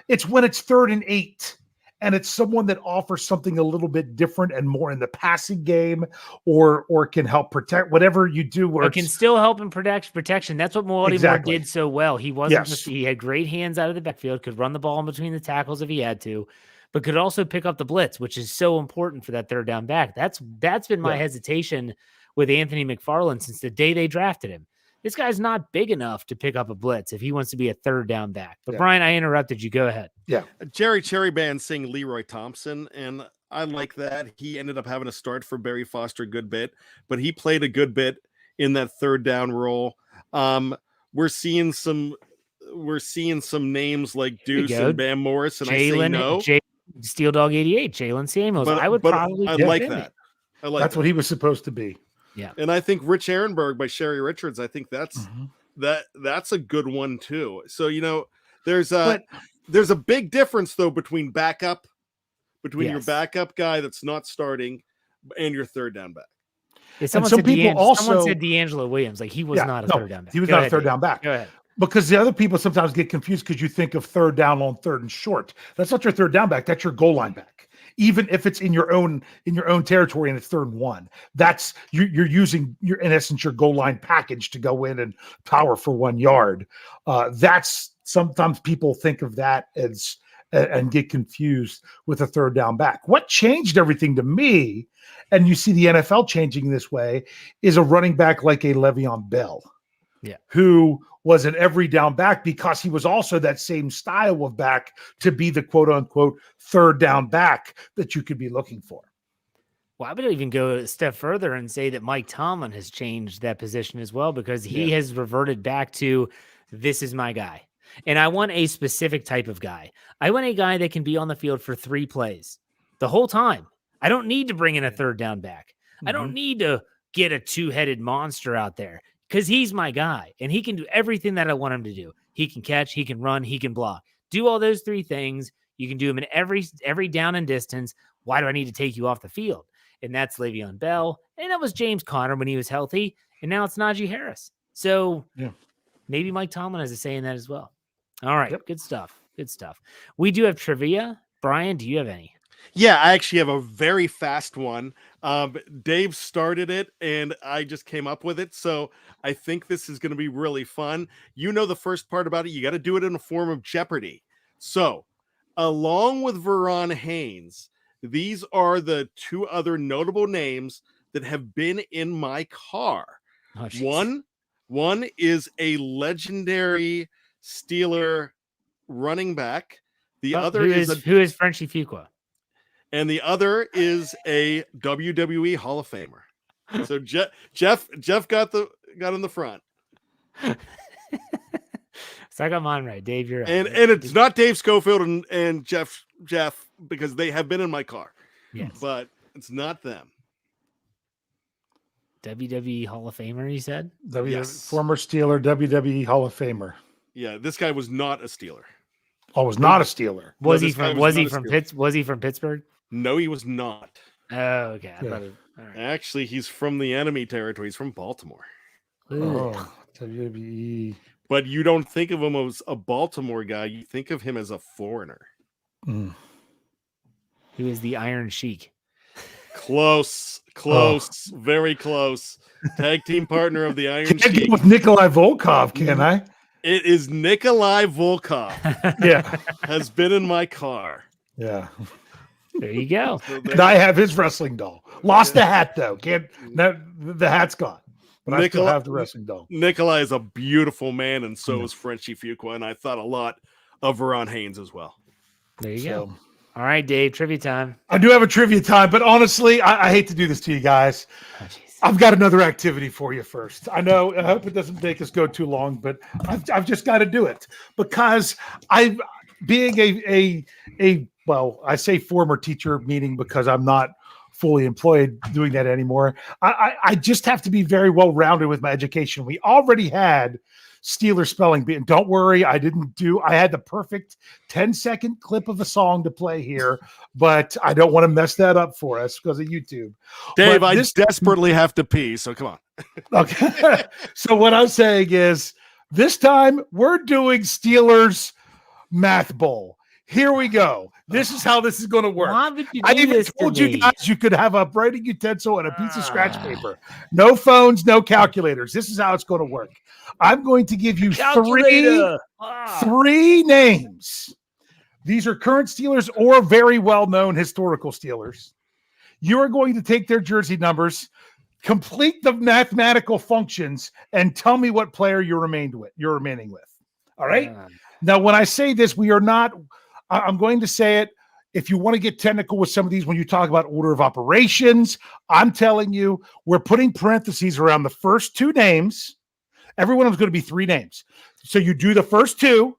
It's when it's 3rd and 8. And it's someone that offers something a little bit different and more in the passing game, or can help protect whatever you do. Or can still help in protection. That's what Moelle Moore did so well. He wasn't just, he had great hands out of the backfield, could run the ball in between the tackles if he had to, but could also pick up the blitz, which is so important for that third down back. That's been my hesitation with Anthony McFarland since the day they drafted him. This guy's not big enough to pick up a blitz if he wants to be a third down back. But Brian, I interrupted you. Go ahead. Yeah. Jerry Cherryband saying Leroy Thompson, and I like that. He ended up having to start for Barry Foster a good bit, but he played a good bit in that third down role. We're seeing some names like Deuce and Bam Morris, and I say no. Steel Dog 88, Jalen Samuels. But, I would probably. I like that. I like that's what he was supposed to be. Yeah. And I think Rich Ehrenberg by Sherry Richards, I think that's a good one too. So, you know, there's a big difference though between your backup guy that's not starting and your third down back. Yeah, someone said D'Angelo Williams, like he was not a third down back. He was not a third down back. Go ahead. Because the other people sometimes get confused because you think of third down on 3rd and short. That's not your third down back. That's your goal line back. Even if it's in your own territory and it's 3rd and 1, that's you're using in essence your goal line package to go in and power for 1 yard. That's sometimes people think of that as and get confused with a third down back. What changed everything to me, and you see the NFL changing this way, is a running back like a Le'Veon Bell, who was an every down back because he was also that same style of back to be the quote unquote third down back that you could be looking for. Well, I would even go a step further and say that Mike Tomlin has changed that position as well, because he has reverted back to, this is my guy. And I want a specific type of guy. I want a guy that can be on the field for 3 plays the whole time. I don't need to bring in a third down back. I don't need to get a 2-headed monster out there, because he's my guy and he can do everything that I want him to do. He can catch, he can run, he can block. Do all those 3 things. You can do them in every down and distance. Why do I need to take you off the field? And that's Le'Veon Bell. And that was James Conner when he was healthy. And now it's Najee Harris. So maybe Mike Tomlin has a say in that as well. All right. Good stuff. Good stuff. We do have trivia. Brian, do you have any? Yeah, I actually have a very fast one. Dave started it and I just came up with it. So I think this is going to be really fun. You know, the first part about it, you got to do it in a form of Jeopardy. So along with Verron Haynes, these are the 2 other notable names that have been in my car. One is a legendary Steeler running back. The other who is Frenchie Fuqua. And the other is a WWE Hall of Famer. So Jeff got in the front. So I got mine right. Dave, you're and it's not Dave Schofield and Jeff because they have been in my car. Yes, but it's not them. WWE Hall of Famer, you said? Former Steeler, WWE Hall of Famer. Yeah, this guy was not a Steeler. Oh, was not a Steeler. Was he from Pittsburgh? No, he was not. Oh, okay. I Yeah. thought all right. Actually, he's from the enemy territory. He's from Baltimore. Oh, WWE. But you don't think of him as a Baltimore guy. You think of him as a foreigner. Mm. Who is the Iron Sheik? Close, very close. Tag team partner of the Iron Can't get Sheik. with Nikolai Volkov, can I? It is Nikolai Volkov. Yeah. Has been in my car. Yeah. There you go. So And I have his wrestling doll. Lost the hat though. Can't. No, the hat's gone. But I still have the wrestling doll. Nikolai is a beautiful man, and so is Frenchie Fuqua, and I thought a lot of Veron Haynes as well. There you go. All right, Dave, trivia time. I do have a trivia time, but honestly, I hate to do this to you guys. Oh, I've got another activity for you first. I know. I hope it doesn't make us go too long, but I've just got to do it because being a well, I say former teacher, meaning because I'm not fully employed doing that anymore. I just have to be very well rounded with my education. We already had Steelers spelling bee, and don't worry, I had the perfect 10-second clip of a song to play here, but I don't want to mess that up for us because of YouTube. Dave, But I desperately have to pee, so come on. Okay. So what I'm saying is this time we're doing Steelers Math Bowl. Here we go. This is how this is going to work. Why would you I do even this to told you me? guys you could have a writing utensil and a piece of scratch paper. No phones, no calculators. This is how it's going to work. I'm going to give you three names. These are current Steelers or very well-known historical Steelers. You are going to take their jersey numbers, complete the mathematical functions, and tell me what player you're remaining with. All right? Now, when I say this, I'm going to say it. If you want to get technical with some of these, when you talk about order of operations, I'm telling you, we're putting parentheses around the first two names. Every one of them is going to be three names. So you do the first two,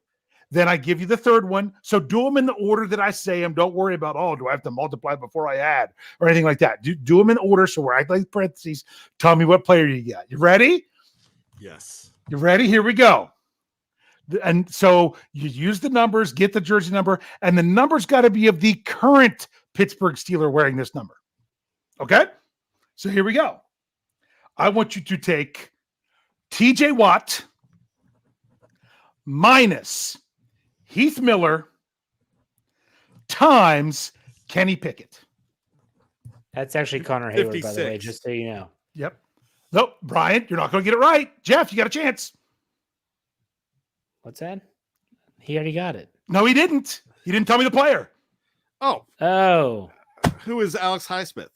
then I give you the third one. So do them in the order that I say them. Don't worry about, do I have to multiply before I add or anything like that. Do them in order. So we're acting like parentheses. Tell me what player you got. You ready? Yes. You ready? Here we go. And so you use the numbers, get the jersey number, and the number's got to be of the current Pittsburgh Steeler wearing this number. Okay? So here we go. I want you to take TJ Watt minus Heath Miller times Kenny Pickett. That's actually Connor Hayward, 56. by the way, just so you know. Yep. Nope. Brian, you're not going to get it right. Jeff, you got a chance. What's that? He already got it. No, he didn't. He didn't tell me the player. Oh. Who is Alex Highsmith?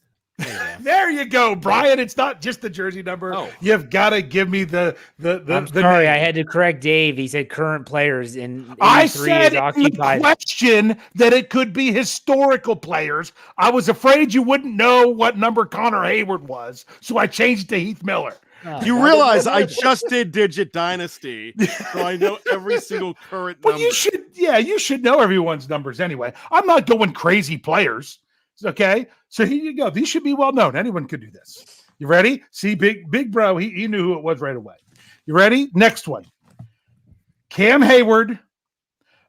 There you go, Brian. It's not just the jersey number. Oh. You've got to give me the I'm sorry, I had to correct Dave. He said current players in I 83 said is in the occupied. question that it could be historical players. I was afraid you wouldn't know what number Connor Hayward was, so I changed to Heath Miller. Oh, You realize I just did Digit Dynasty, so I know every single current Well, number. you should know everyone's numbers anyway. I'm not going crazy players. Okay, so here you go. These should be well known. Anyone could do this. You ready? See, big bro, he knew who it was right away. You ready? Next one. Cam Hayward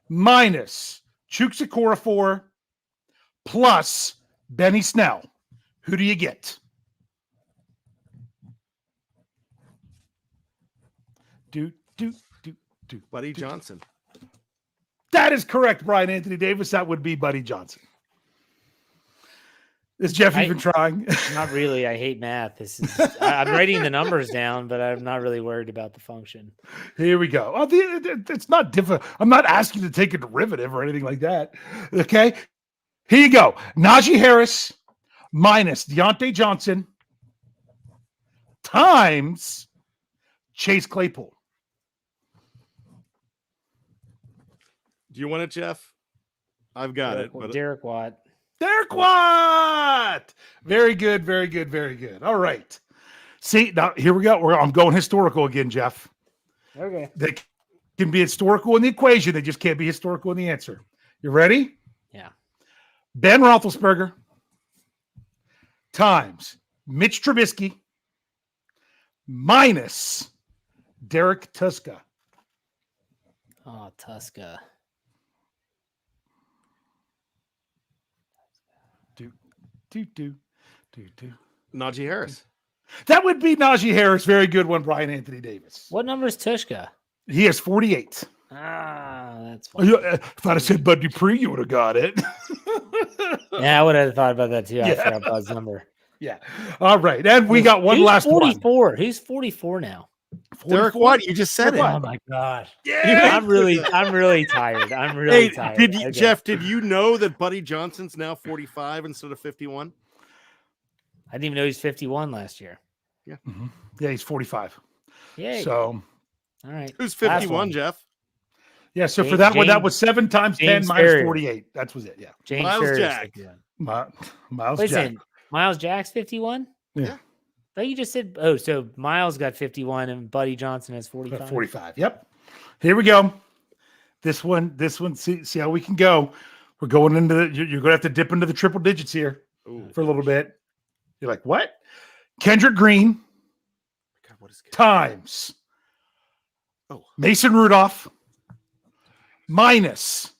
minus Chukwuezekorfor plus Benny Snell. Who do you get? Do. Buddy Johnson. That is correct, Brian Anthony Davis. That would be Buddy Johnson. Is Jeff even trying? Not really. I hate math. I'm writing the numbers down, but I'm not really worried about the function. Here we go. Oh, it's not difficult. I'm not asking you to take a derivative or anything like that. Okay. Here you go. Najee Harris minus Deontay Johnson times Chase Claypool. Do you want it, Jeff? I've got it. But Derek Watt. Derek Watt. Very good. Very good. Very good. All right. See, now here we go. I'm going historical again, Jeff. Okay. They can be historical in the equation. They just can't be historical in the answer. You ready? Yeah. Ben Roethlisberger times Mitch Trubisky minus Derek Tuska. Oh, Tuska. Najee Harris. That would be Najee Harris. Very good one, Brian Anthony Davis. What number is Tushka? He has 48. That's fine. If I'd have said Bud Dupree, you would have got it. Yeah, I would have thought about that too. I Yeah. forgot Bud's number. Yeah. All right. And we got one last 44? one. Who's 44 now? Derek White, you just said it. Oh my gosh. Yeah. I'm really tired. I'm really tired. Did you, Okay. Jeff, did you know that Buddy Johnson's now 45 instead of 51? I didn't even know he was 51 last year. Mhm. Yeah, he's 45. Yay. So, all right. Who's Last 51, one. Jeff? yeah. So for that one, that James- was 7 times 10 James minus Ferrier. 48. That was it. Yeah. James Miles Ferris, Jack. 51. Miles Wait a Jack. second. Miles Jack's 51? Yeah. I thought you just said, so Miles got 51 and Buddy Johnson has 45. 45. Yep. Here we go. This one, see how we can go. We're going into you're going to have to dip into the triple digits here Ooh. for a little bit. You're like, what? Kendrick Green God, what is good? times Oh. Mason Rudolph minus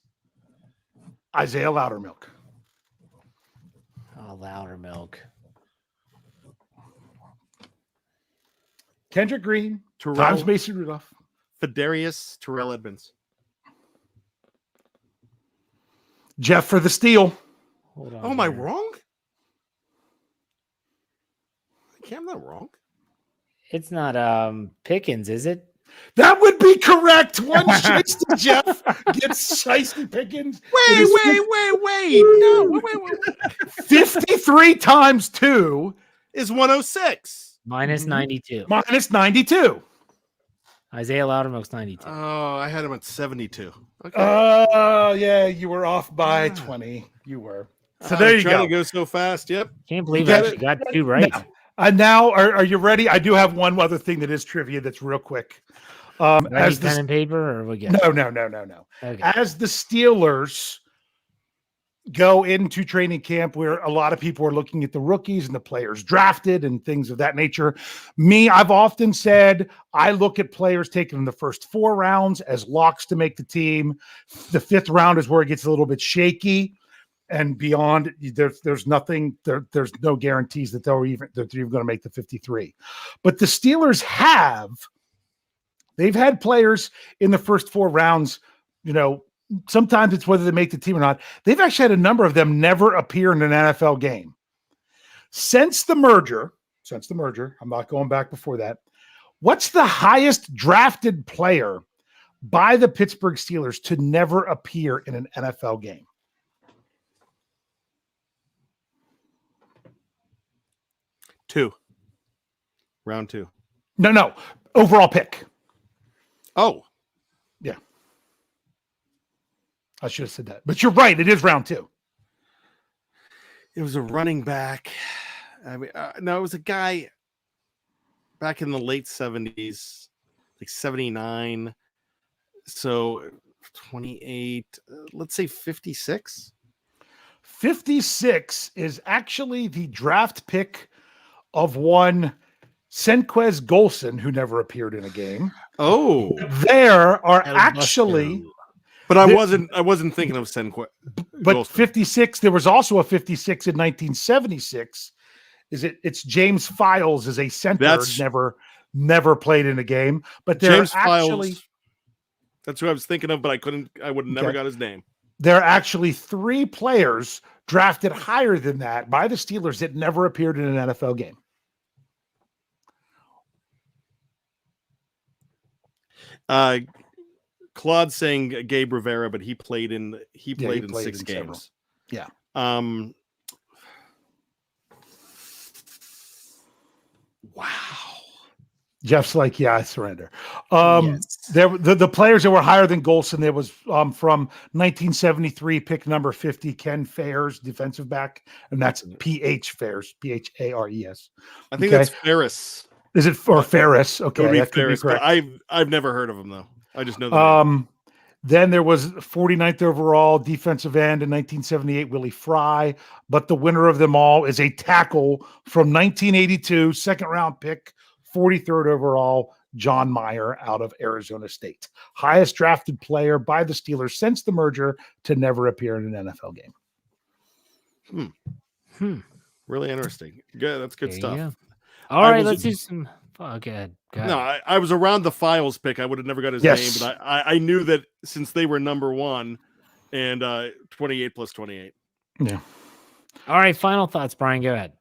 Isaiah Loudermilk. Oh, Loudermilk. Kendrick Green Terrell, times Mason Rudolph. Fedarius, Terrell Edmonds. Jeff for the steal. Hold on. Oh, am I here. wrong? I'm not wrong. It's not Pickens, is it? That would be correct. One shiesty Jeff gets shiesty Pickens. Wait. No, wait. 53 times 2 Is 106. Minus 92. minus 92. Isaiah Loudermilk's 92. Oh, I had him at 72. Okay. Oh, yeah, you were off by 20. You were. So I there was you trying go. to go so fast. Yep. Can't believe You I got actually got 2 right. Now, are you ready? I do have one other thing that is trivia that's real quick. Do I need As pen the, and paper or we get? no. Okay. As the Steelers go into training camp, where a lot of people are looking at the rookies and the players drafted and things of that nature. I've often said I look at players taken in the first 4 rounds as locks to make the team. The 5th round is where it gets a little bit shaky, and beyond, there's nothing. There's no guarantees that they're even going to make the 53. But the Steelers they've had players in the first 4 rounds. Sometimes it's whether they make the team or not. They've actually had a number of them never appear in an NFL game. Since the merger, I'm not going back before that. What's the highest drafted player by the Pittsburgh Steelers to never appear in an NFL game? Round 2. No. Overall pick. Oh, Yeah. I should have said that. But you're right. It is round 2. it was a running back. I mean, no, it was a guy back in the late 70s, like 79. So 28, let's say 56. 56 is actually the draft pick of one Senquez Golson, who never appeared in a game. Oh, There are El actually, Busto. but I wasn't thinking of Senquez. but 56, there was also a 56 in 1976. It's James Files as a center, That's- never played in a game. But there James are actually Files. That's who I was thinking of, but I would have never Okay. got his name. there are actually 3 players drafted higher than that by the Steelers that never appeared in an NFL game. Claude saying Gabe Rivera, but he played in 6 played in games. several. Yeah. Wow. Jeff's like, yeah, I surrender. Yes. The players that were higher than Golson, there was from 1973, pick number 50, Ken Fares, defensive back, and that's P.H. Fares, P-H-A-R-E-S. I think Okay. that's Ferris. Is it for Ferris? It Okay, would be that could be Ferris, but correct. I've never heard of him though. I just know the name. Then there was 49th overall defensive end in 1978, Willie Fry. But the winner of them all is a tackle from 1982, second round pick, 43rd overall, John Mayer out of Arizona State. Highest drafted player by the Steelers since the merger to never appear in an NFL game. Really interesting. Good. That's good There you stuff. go. All right, let's do some. Oh, go ahead. No, I was around the Files pick. I would have never got his name, but I knew that since they were number one and 28 plus 28. Yeah. All right, final thoughts, Brian. Go ahead.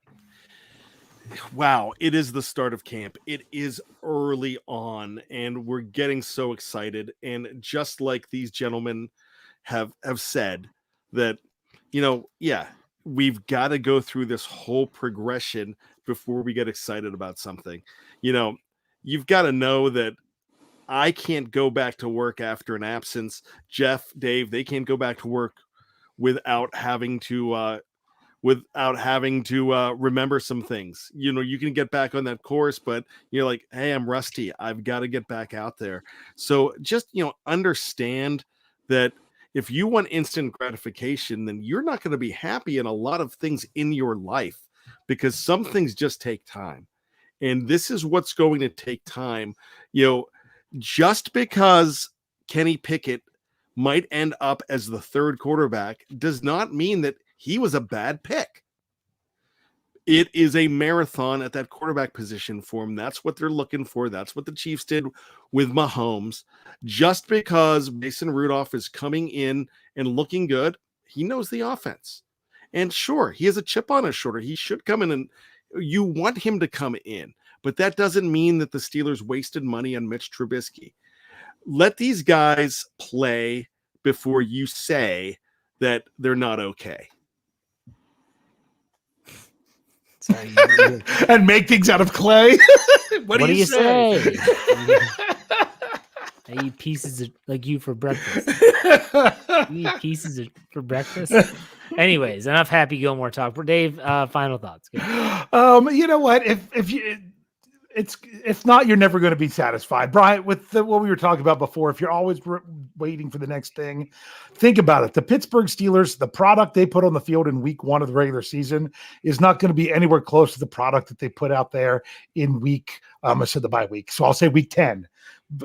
Wow, it is the start of camp. It is early on, and we're getting so excited. And just like these gentlemen have said that, we've got to go through this whole progression before we get excited about something. You've got to know that I can't go back to work after an absence. Jeff, Dave, they can't go back to work without having to remember some things. You can get back on that course, but you're like, hey, I'm rusty. I've got to get back out there. So just, understand that if you want instant gratification, then you're not going to be happy in a lot of things in your life, because some things just take time. And this is what's going to take time. Just because Kenny Pickett might end up as the third quarterback does not mean that he was a bad pick. It is a marathon at that quarterback position for him. That's what they're looking for. That's what the Chiefs did with Mahomes. Just because Mason Rudolph is coming in and looking good, he knows the offense. And sure, he has a chip on his shoulder. He should come in, and you want him to come in. But that doesn't mean that the Steelers wasted money on Mitch Trubisky. Let these guys play before you say that they're not okay. Sorry, and make things out of clay. what do you say? I eat pieces like you for breakfast. You eat pieces for breakfast. Anyways, enough Happy Gilmore talk. Dave, final thoughts. You know what? If not, you're never going to be satisfied. Brian, with what we were talking about before, if you're always waiting for the next thing, think about it. The Pittsburgh Steelers, the product they put on the field in week 1 of the regular season is not going to be anywhere close to the product that they put out there in week, I said the bye week. So I'll say week 10.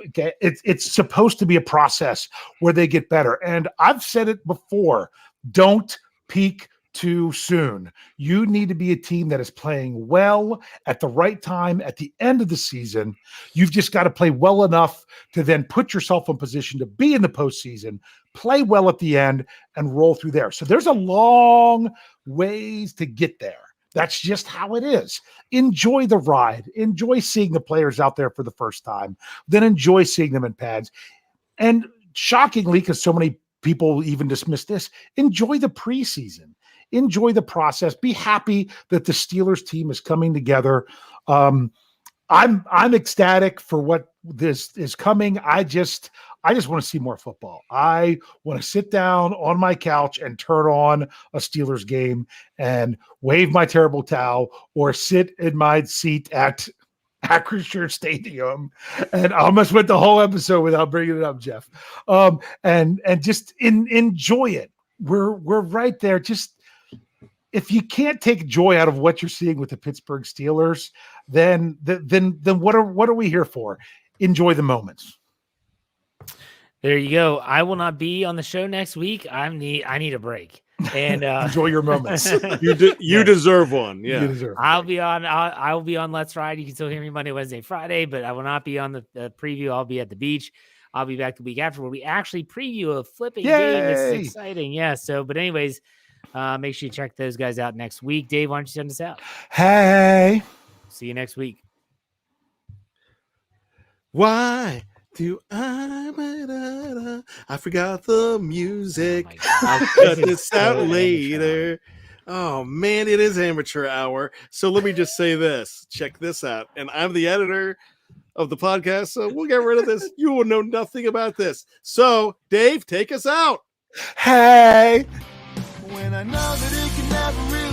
Okay. It's supposed to be a process where they get better. And I've said it before, don't peak too soon. You need to be a team that is playing well at the right time at the end of the season. You've just got to play well enough to then put yourself in position to be in the postseason, play well at the end, and roll through there. So there's a long ways to get there. That's just how it is. Enjoy the ride. Enjoy seeing the players out there for the first time. Then enjoy seeing them in pads. And shockingly, because so many people even dismiss this, enjoy the preseason. Enjoy the process. Be happy that the Steelers team is coming together. I'm ecstatic for what this is coming. I just want to see more football. I want to sit down on my couch and turn on a Steelers game and wave my terrible towel, or sit in my seat at Acrisure Stadium. And I almost went the whole episode without bringing it up, Jeff. And just enjoy it. We're right there. Just, if you can't take joy out of what you're seeing with the Pittsburgh Steelers, then what are we here for? Enjoy the moments. There you go. I will not be on the show next week. I need a break. And enjoy your moments. You deserve one. Yeah, I'll be on. I will be on Let's Ride. You can still hear me Monday, Wednesday, Friday, but I will not be on the preview. I'll be at the beach. I'll be back the week after, where we actually preview a flipping game. This is exciting. Yeah. So, but anyways, make sure you check those guys out next week. Dave, why don't you send us out? Hey, see you next week. Why do I forgot the music. I'll cut this out later. Oh man, it is amateur hour. So let me just say this. Check this out. And I'm the editor of the podcast, so we'll get rid of this. You will know nothing about this. So Dave, take us out. Hey. When I know that it can never really